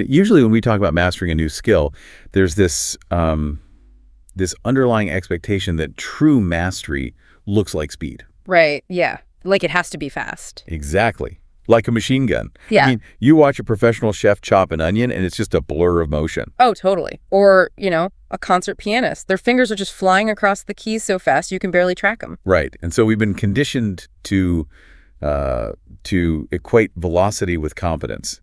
Usually when we talk about mastering a new skill, there's this this underlying expectation that true mastery looks like speed. Right, yeah. Like it has to be fast. Exactly. Like a machine gun. Yeah. I mean, you watch a professional chef chop an onion and it's just a blur of motion. Oh, totally. Or, a concert pianist. Their fingers are just flying across the keys so fast you can barely track them. Right. And so we've been conditioned to equate velocity with competence.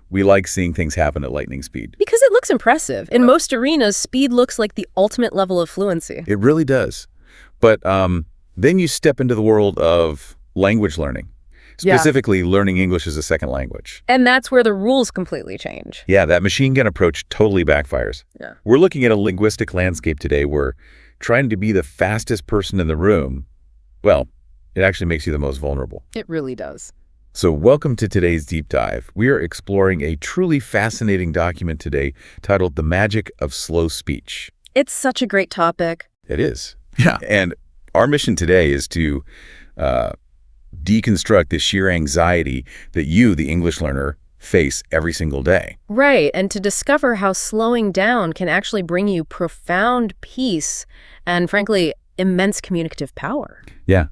We like seeing things happen at lightning speed. Because it looks impressive. In most arenas, speed looks like the ultimate level of fluency. It really does. But then you step into the world of language learning, specifically learning English as a second language. And that's where the rules completely change. Yeah, that machine gun approach totally backfires. Yeah. We're looking at a linguistic landscape today where trying to be the fastest person in the room, well, it actually makes you the most vulnerable. It really does. So welcome to today's deep dive. We are exploring a truly fascinating document today titled The Magic of Slow Speech. It's such a great topic. It is. Yeah. And our mission today is to deconstruct the sheer anxiety that you, the English learner, face every single day. Right, and to discover how slowing down can actually bring you profound peace and, frankly, immense communicative power. Yeah.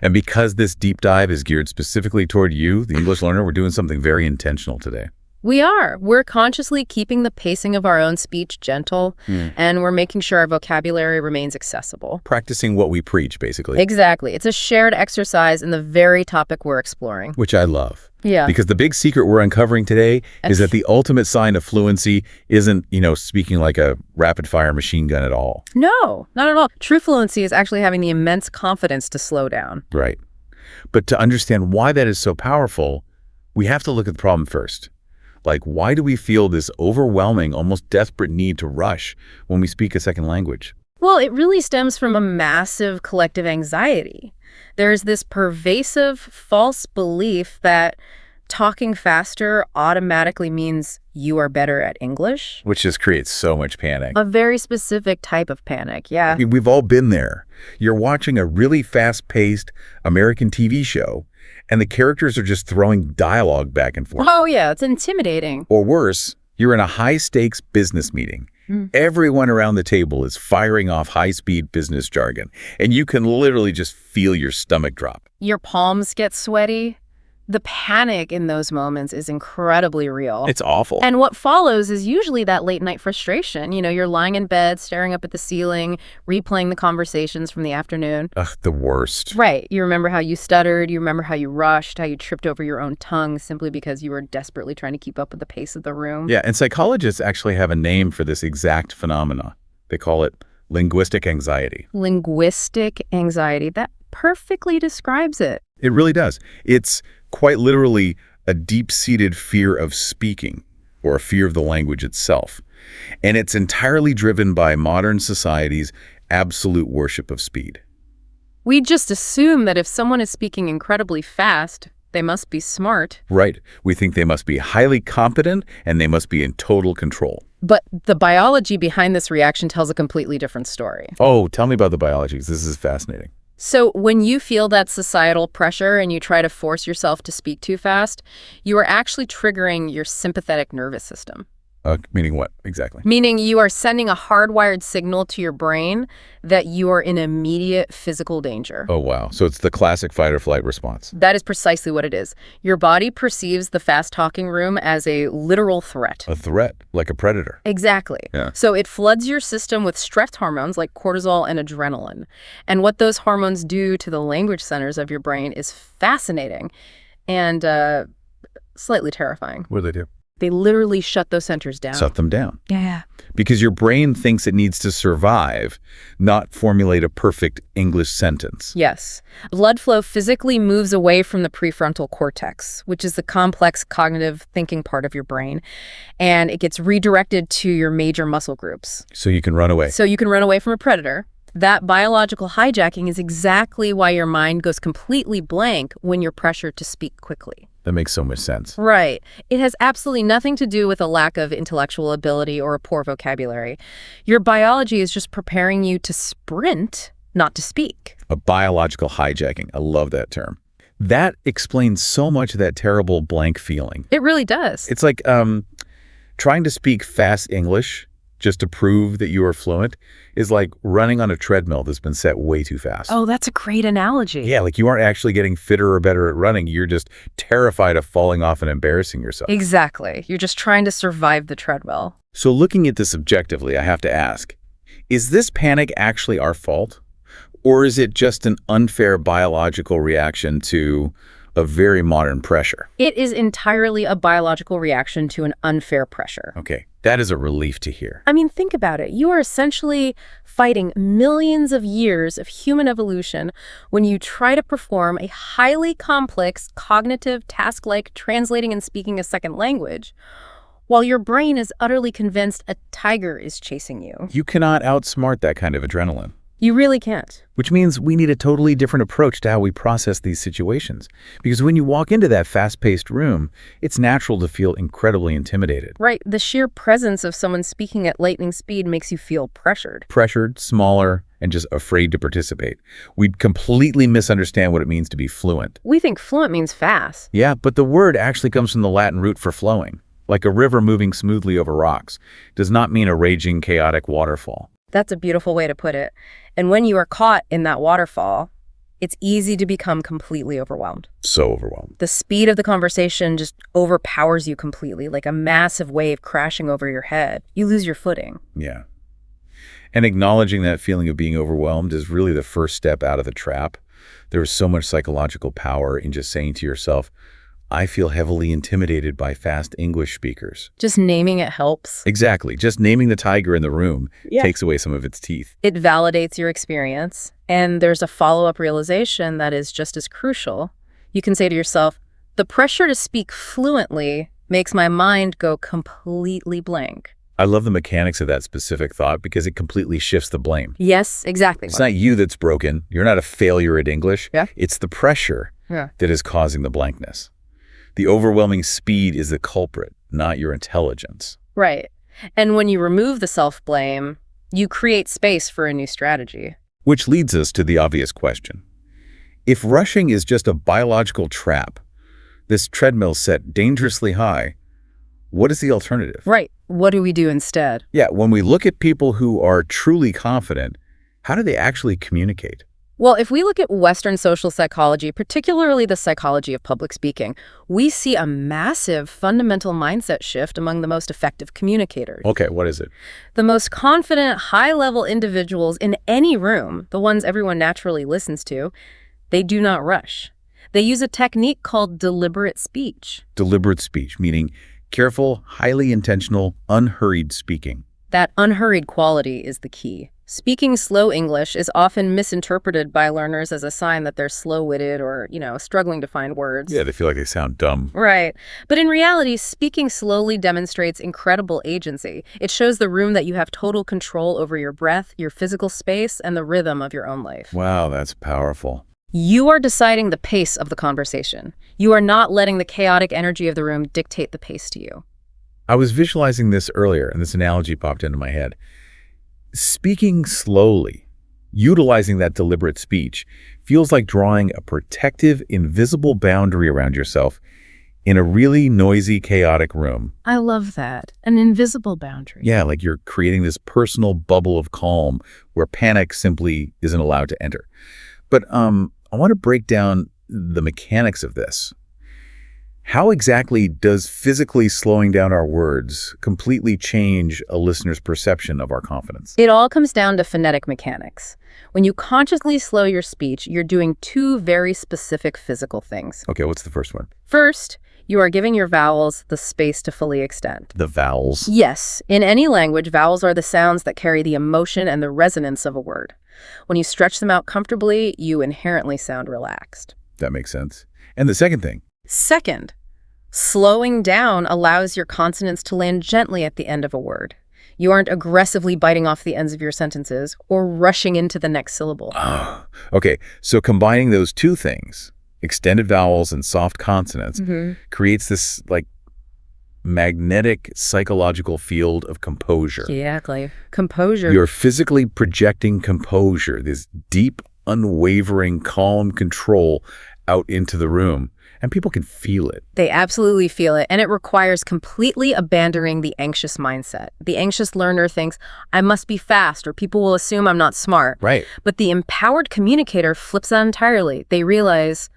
And because this deep dive is geared specifically toward you, the English learner, we're doing something very intentional today. We are. We're consciously keeping the pacing of our own speech gentle, and we're making sure our vocabulary remains accessible. Practicing what we preach, basically. Exactly. It's a shared exercise in the very topic we're exploring. Which I love. Yeah. Because the big secret we're uncovering today is that the ultimate sign of fluency isn't, speaking like a rapid-fire machine gun at all. No, not at all. True fluency is actually having the immense confidence to slow down. Right. But to understand why that is so powerful, we have to look at the problem first. Like, why do we feel this overwhelming, almost desperate need to rush when we speak a second language? Well, it really stems from a massive collective anxiety. There's this pervasive false belief that talking faster automatically means you are better at English. Which just creates so much panic. A very specific type of panic, yeah. I mean, we've all been there. You're watching a really fast-paced American TV show, and the characters are just throwing dialogue back and forth. Oh, yeah, it's intimidating. Or worse, you're in a high-stakes business meeting. Everyone around the table is firing off high-speed business jargon, and you can literally just feel your stomach drop. Your palms get sweaty. The panic in those moments is incredibly real. It's awful. And what follows is usually that late-night frustration. You're lying in bed, staring up at the ceiling, replaying the conversations from the afternoon. Ugh, the worst. Right. You remember how you stuttered. You remember how you rushed, how you tripped over your own tongue simply because you were desperately trying to keep up with the pace of the room. Yeah, and psychologists actually have a name for this exact phenomena. They call it linguistic anxiety. Linguistic anxiety. That perfectly describes it. It really does. It's quite literally a deep-seated fear of speaking, or a fear of the language itself. And it's entirely driven by modern society's absolute worship of speed. We just assume that if someone is speaking incredibly fast, they must be smart. Right. We think they must be highly competent and they must be in total control. But the biology behind this reaction tells a completely different story. Oh, tell me about the biology, 'cause this is fascinating. So when you feel that societal pressure and you try to force yourself to speak too fast, you are actually triggering your sympathetic nervous system. Meaning what exactly? Meaning you are sending a hardwired signal to your brain that you are in immediate physical danger. Oh, wow. So it's the classic fight or flight response. That is precisely what it is. Your body perceives the fast-talking room as a literal threat. A threat, like a predator. Exactly. Yeah. So it floods your system with stress hormones like cortisol and adrenaline. And what those hormones do to the language centers of your brain is fascinating and slightly terrifying. What do they do? They literally shut those centers down. Shut them down. Yeah. Because your brain thinks it needs to survive, not formulate a perfect English sentence. Yes. Blood flow physically moves away from the prefrontal cortex, which is the complex cognitive thinking part of your brain, and it gets redirected to your major muscle groups. So you can run away. So you can run away from a predator. That biological hijacking is exactly why your mind goes completely blank when you're pressured to speak quickly. That makes so much sense. Right. It has absolutely nothing to do with a lack of intellectual ability or a poor vocabulary. Your biology is just preparing you to sprint, not to speak. A biological hijacking. I love that term. That explains so much of that terrible blank feeling. It really does. It's like Trying to speak fast English just to prove that you are fluent is like running on a treadmill that's been set way too fast. Oh, that's a great analogy. Yeah, like you aren't actually getting fitter or better at running. You're just terrified of falling off and embarrassing yourself. Exactly. You're just trying to survive the treadmill. So looking at this objectively, I have to ask, is this panic actually our fault? Or is it just an unfair biological reaction to a very modern pressure? It is entirely a biological reaction to an unfair pressure. Okay, that is a relief to hear. I mean, think about it. You are essentially fighting millions of years of human evolution when you try to perform a highly complex cognitive task like translating and speaking a second language, while your brain is utterly convinced a tiger is chasing you. You cannot outsmart that kind of adrenaline. You really can't. Which means we need a totally different approach to how we process these situations. Because when you walk into that fast-paced room, it's natural to feel incredibly intimidated. Right. The sheer presence of someone speaking at lightning speed makes you feel pressured. Pressured, smaller, and just afraid to participate. We'd completely misunderstand what it means to be fluent. We think fluent means fast. Yeah, but the word actually comes from the Latin root for flowing. Like a river moving smoothly over rocks. Does not mean a raging, chaotic waterfall. That's a beautiful way to put it. And when you are caught in that waterfall, it's easy to become completely overwhelmed. So overwhelmed. The speed of the conversation just overpowers you completely, like a massive wave crashing over your head. You lose your footing. Yeah. And acknowledging that feeling of being overwhelmed is really the first step out of the trap. There is so much psychological power in just saying to yourself, I feel heavily intimidated by fast English speakers. Just naming it helps. Exactly. Just naming the tiger in the room takes away some of its teeth. It validates your experience, and there's a follow-up realization that is just as crucial. You can say to yourself, the pressure to speak fluently makes my mind go completely blank. I love the mechanics of that specific thought because it completely shifts the blame. Yes, exactly. It's not you that's broken. You're not a failure at English. Yeah. It's the pressure Yeah. that is causing the blankness. The overwhelming speed is the culprit, not your intelligence. Right. And when you remove the self-blame, you create space for a new strategy. Which leads us to the obvious question. If rushing is just a biological trap, this treadmill set dangerously high, what is the alternative? Right. What do we do instead? Yeah, when we look at people who are truly confident, how do they actually communicate? Well, if we look at Western social psychology, particularly the psychology of public speaking, we see a massive fundamental mindset shift among the most effective communicators. Okay, what is it? The most confident, high-level individuals in any room, the ones everyone naturally listens to, they do not rush. They use a technique called deliberate speech. Deliberate speech, meaning careful, highly intentional, unhurried speaking. That unhurried quality is the key. Speaking slow English is often misinterpreted by learners as a sign that they're slow-witted or, struggling to find words. Yeah, they feel like they sound dumb. Right. But in reality, speaking slowly demonstrates incredible agency. It shows the room that you have total control over your breath, your physical space, and the rhythm of your own life. Wow, that's powerful. You are deciding the pace of the conversation. You are not letting the chaotic energy of the room dictate the pace to you. I was visualizing this earlier, and this analogy popped into my head. Speaking slowly, utilizing that deliberate speech, feels like drawing a protective, invisible boundary around yourself in a really noisy, chaotic room. I love that. An invisible boundary. Yeah, like you're creating this personal bubble of calm where panic simply isn't allowed to enter. But I want to break down the mechanics of this. How exactly does physically slowing down our words completely change a listener's perception of our confidence? It all comes down to phonetic mechanics. When you consciously slow your speech, you're doing two very specific physical things. Okay, what's the first one? First, you are giving your vowels the space to fully extend. The vowels. Yes, in any language, vowels are the sounds that carry the emotion and the resonance of a word. When you stretch them out comfortably, you inherently sound relaxed. That makes sense. And the second thing? Second, slowing down allows your consonants to land gently at the end of a word. You aren't aggressively biting off the ends of your sentences or rushing into the next syllable. Okay, so combining those two things, extended vowels and soft consonants, creates this magnetic psychological field of composure. Exactly. Composure. You're physically projecting composure, this deep, unwavering, calm control out into the room. And people can feel it. They absolutely feel it, and it requires completely abandoning the anxious mindset. The anxious learner thinks, I must be fast or people will assume I'm not smart. Right. But the empowered communicator flips that entirely. They realize,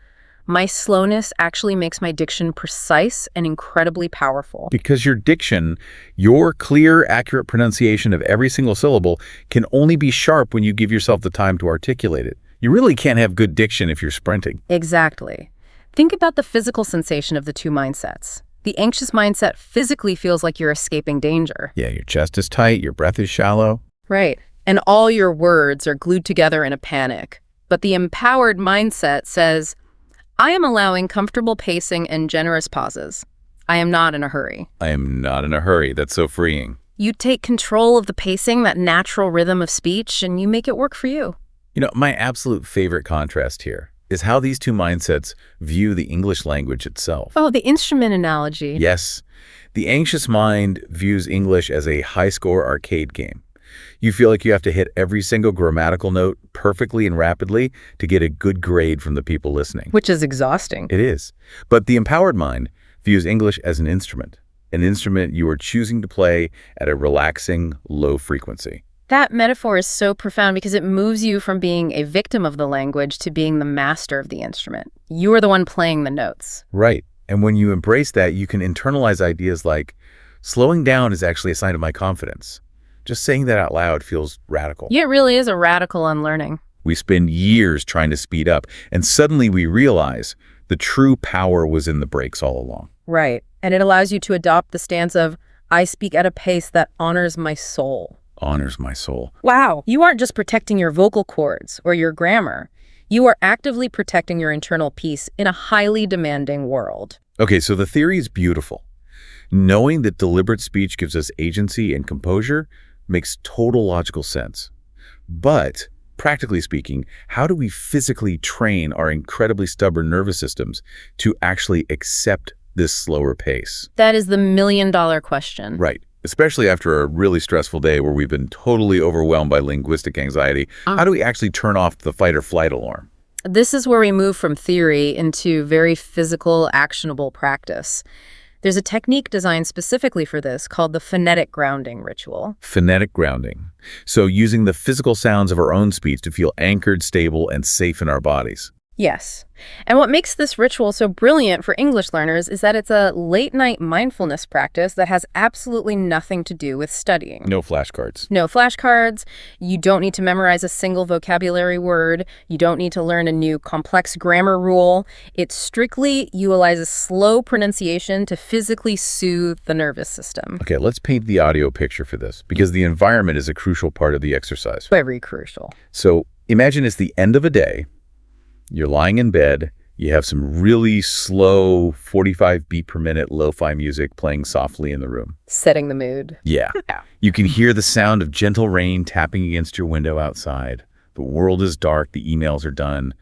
my slowness actually makes my diction precise and incredibly powerful. Because your diction, your clear, accurate pronunciation of every single syllable can only be sharp when you give yourself the time to articulate it. You really can't have good diction if you're sprinting. Exactly. Think about the physical sensation of the two mindsets. The anxious mindset physically feels like you're escaping danger. Yeah, your chest is tight, your breath is shallow. Right. And all your words are glued together in a panic. But the empowered mindset says, I am allowing comfortable pacing and generous pauses. I am not in a hurry. I am not in a hurry. That's so freeing. You take control of the pacing, that natural rhythm of speech, and you make it work for you. You know, my absolute favorite contrast here is how these two mindsets view the English language itself. Oh, the instrument analogy. Yes, the anxious mind views English as a high-score arcade game. You feel like you have to hit every single grammatical note perfectly and rapidly to get a good grade from the people listening. Which is exhausting. It is. But the empowered mind views English as an instrument you are choosing to play at a relaxing, low frequency. That metaphor is so profound because it moves you from being a victim of the language to being the master of the instrument. You are the one playing the notes. Right. And when you embrace that, you can internalize ideas like, slowing down is actually a sign of my confidence. Just saying that out loud feels radical. Yeah, it really is a radical unlearning. We spend years trying to speed up, and suddenly we realize the true power was in the brakes all along. Right. And it allows you to adopt the stance of, I speak at a pace that honors my soul. Honors my soul. Wow. You aren't just protecting your vocal cords or your grammar. You are actively protecting your internal peace in a highly demanding world. Okay, so the theory is beautiful. Knowing that deliberate speech gives us agency and composure makes total logical sense. But, practically speaking, how do we physically train our incredibly stubborn nervous systems to actually accept this slower pace? That is the million-dollar question. Right. Especially after a really stressful day where we've been totally overwhelmed by linguistic anxiety. How do we actually turn off the fight or flight alarm? This is where we move from theory into very physical, actionable practice. There's a technique designed specifically for this called the phonetic grounding ritual. Phonetic grounding. So using the physical sounds of our own speech to feel anchored, stable, and safe in our bodies. Yes. And what makes this ritual so brilliant for English learners is that it's a late-night mindfulness practice that has absolutely nothing to do with studying. No flashcards. No flashcards. You don't need to memorize a single vocabulary word. You don't need to learn a new complex grammar rule. It strictly utilizes slow pronunciation to physically soothe the nervous system. Okay, let's paint the audio picture for this, because the environment is a crucial part of the exercise. Very crucial. So imagine it's the end of a day. You're lying in bed, you have some really slow 45 beat per minute lo-fi music playing softly in the room. Setting the mood. Yeah. You can hear the sound of gentle rain tapping against your window outside. The world is dark, the emails are done,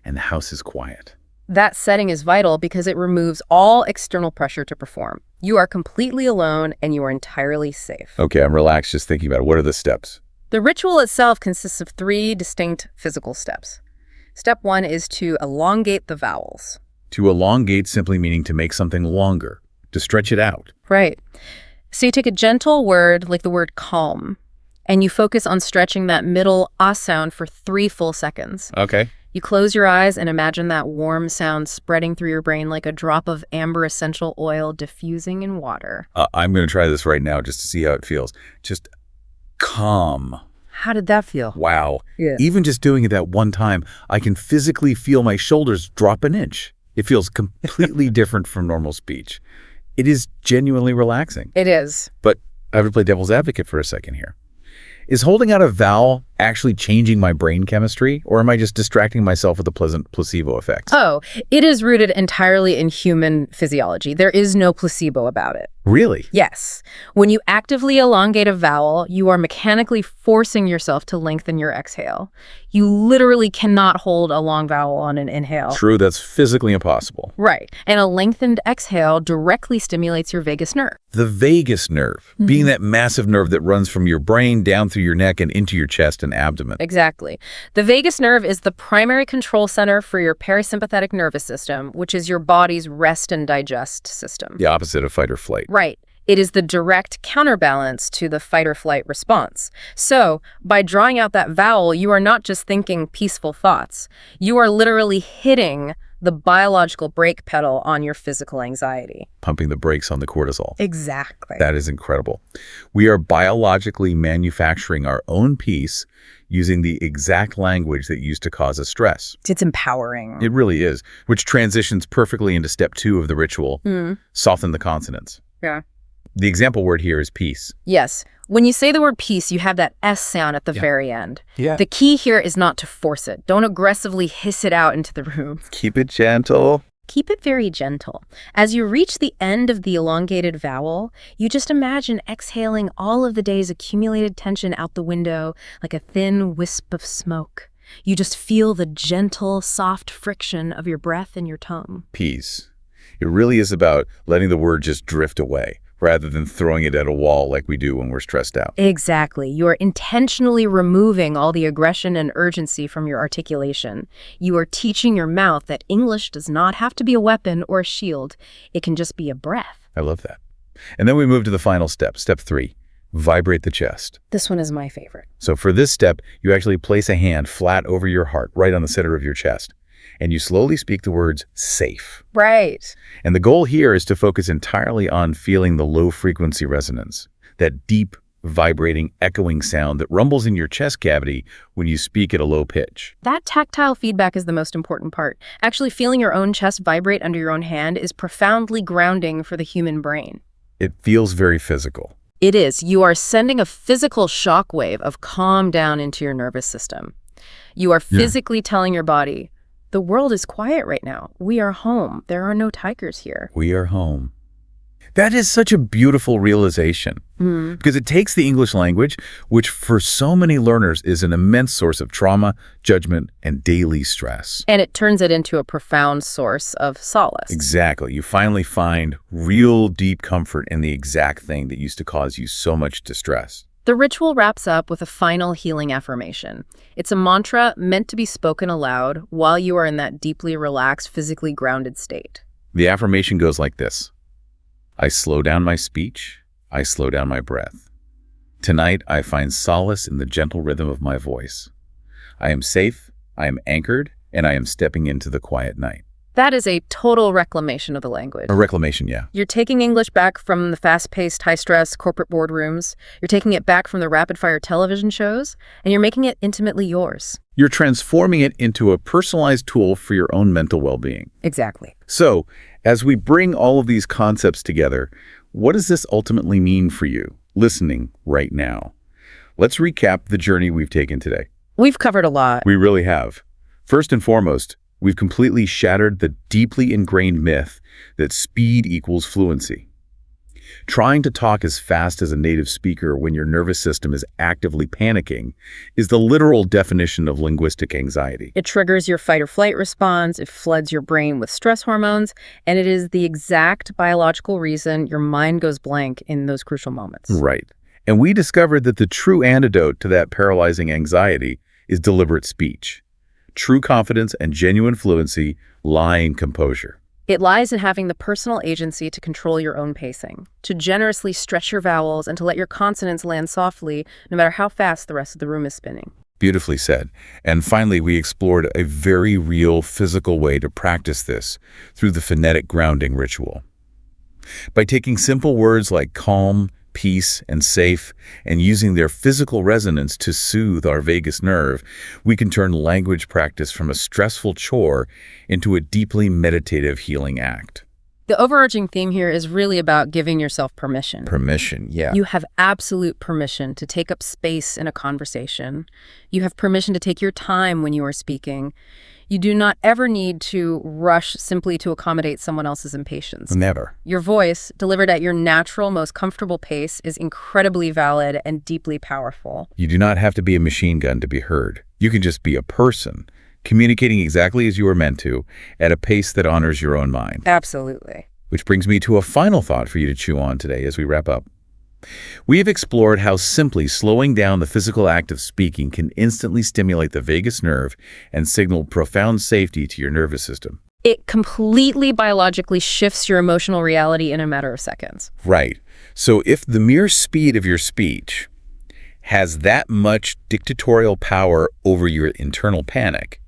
and the house is quiet. That setting is vital because it removes all external pressure to perform. You are completely alone and you are entirely safe. Okay, I'm relaxed just thinking about it. What are the steps? The ritual itself consists of 3 distinct physical steps. Step 1 is to elongate the vowels. To elongate simply meaning to make something longer, to stretch it out. Right. So you take a gentle word like the word calm, and you focus on stretching that middle ah sound for 3 full seconds. Okay. You close your eyes and imagine that warm sound spreading through your brain like a drop of amber essential oil diffusing in water. I'm going to try this right now just to see how it feels. Just calm. How did that feel? Wow. Yeah. Even just doing it that one time, I can physically feel my shoulders drop an inch. It feels completely different from normal speech. It is genuinely relaxing. It is. But I have to play devil's advocate for a second here. Is holding out a vowel actually changing my brain chemistry, or am I just distracting myself with the pleasant placebo effect? Oh, it is rooted entirely in human physiology. There is no placebo about it. Really? Yes. When you actively elongate a vowel, you are mechanically forcing yourself to lengthen your exhale. You literally cannot hold a long vowel on an inhale. True, that's physically impossible. Right. And a lengthened exhale directly stimulates your vagus nerve. The vagus nerve, being that massive nerve that runs from your brain down through your neck and into your chest and and abdomen. Exactly. The vagus nerve is the primary control center for your parasympathetic nervous system, which is your body's rest and digest system. The opposite of fight or flight. Right. It is the direct counterbalance to the fight or flight response. So, by drawing out that vowel, you are not just thinking peaceful thoughts. You are literally hitting the biological brake pedal on your physical anxiety. Pumping the brakes on the cortisol. Exactly. That is incredible. We are biologically manufacturing our own peace using the exact language that used to cause us stress. It's empowering. It really is, which transitions perfectly into step 2 of the ritual, soften the consonants. Yeah. The example word here is peace. Yes. When you say the word peace, you have that S sound at the very end. Yeah. The key here is not to force it. Don't aggressively hiss it out into the room. Keep it gentle. Keep it very gentle. As you reach the end of the elongated vowel, you just imagine exhaling all of the day's accumulated tension out the window like a thin wisp of smoke. You just feel the gentle, soft friction of your breath and your tongue. Peace. It really is about letting the word just drift away, rather than throwing it at a wall like we do when we're stressed out. Exactly. You are intentionally removing all the aggression and urgency from your articulation. You are teaching your mouth that English does not have to be a weapon or a shield. It can just be a breath. I love that. And then we move to the final step, step 3, vibrate the chest. This one is my favorite. So for this step, you actually place a hand flat over your heart, right on the center of your chest. And you slowly speak the words safe. Right. And the goal here is to focus entirely on feeling the low frequency resonance, that deep, vibrating, echoing sound that rumbles in your chest cavity when you speak at a low pitch. That tactile feedback is the most important part. Actually feeling your own chest vibrate under your own hand is profoundly grounding for the human brain. It feels very physical. It is. You are sending a physical shockwave of calm down into your nervous system. You are physically telling your body, the world is quiet right now. We are home. There are no tigers here. We are home. That is such a beautiful realization because it takes the English language, which for so many learners is an immense source of trauma, judgment, and daily stress. And it turns it into a profound source of solace. Exactly. You finally find real deep comfort in the exact thing that used to cause you so much distress. The ritual wraps up with a final healing affirmation. It's a mantra meant to be spoken aloud while you are in that deeply relaxed, physically grounded state. The affirmation goes like this. I slow down my speech. I slow down my breath. Tonight, I find solace in the gentle rhythm of my voice. I am safe, I am anchored, and I am stepping into the quiet night. That is a total reclamation of the language. A reclamation, yeah. You're taking English back from the fast-paced, high-stress corporate boardrooms. You're taking it back from the rapid-fire television shows, and you're making it intimately yours. You're transforming it into a personalized tool for your own mental well-being. Exactly. So, as we bring all of these concepts together, what does this ultimately mean for you, listening right now? Let's recap the journey we've taken today. We've covered a lot. We really have. First and foremost, we've completely shattered the deeply ingrained myth that speed equals fluency. Trying to talk as fast as a native speaker when your nervous system is actively panicking is the literal definition of linguistic anxiety. It triggers your fight or flight response, it floods your brain with stress hormones, and it is the exact biological reason your mind goes blank in those crucial moments. Right. And we discovered that the true antidote to that paralyzing anxiety is deliberate speech. True confidence and genuine fluency lie in composure. It lies in having the personal agency to control your own pacing, to generously stretch your vowels and to let your consonants land softly, no matter how fast the rest of the room is spinning. Beautifully said. And finally, we explored a very real physical way to practice this through the phonetic grounding ritual. By taking simple words like calm, peace, and safe, and using their physical resonance to soothe our vagus nerve, we can turn language practice from a stressful chore into a deeply meditative healing act. The overarching theme here is really about giving yourself permission. Permission, yeah. You have absolute permission to take up space in a conversation. You have permission to take your time when you are speaking. You do not ever need to rush simply to accommodate someone else's impatience. Never. Your voice, delivered at your natural, most comfortable pace, is incredibly valid and deeply powerful. You do not have to be a machine gun to be heard. You can just be a person, communicating exactly as you are meant to, at a pace that honors your own mind. Absolutely. Which brings me to a final thought for you to chew on today as we wrap up. We have explored how simply slowing down the physical act of speaking can instantly stimulate the vagus nerve and signal profound safety to your nervous system. It completely biologically shifts your emotional reality in a matter of seconds. Right. So if the mere speed of your speech has that much dictatorial power over your internal panic,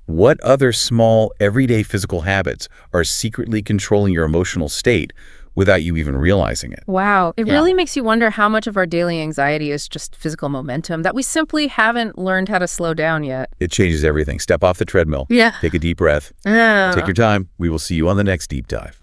what other small, everyday physical habits are secretly controlling your emotional state without you even realizing it? Wow. It really makes you wonder how much of our daily anxiety is just physical momentum that we simply haven't learned how to slow down yet. It changes everything. Step off the treadmill. Yeah. Take a deep breath. Yeah. Take your time. We will see you on the next deep dive.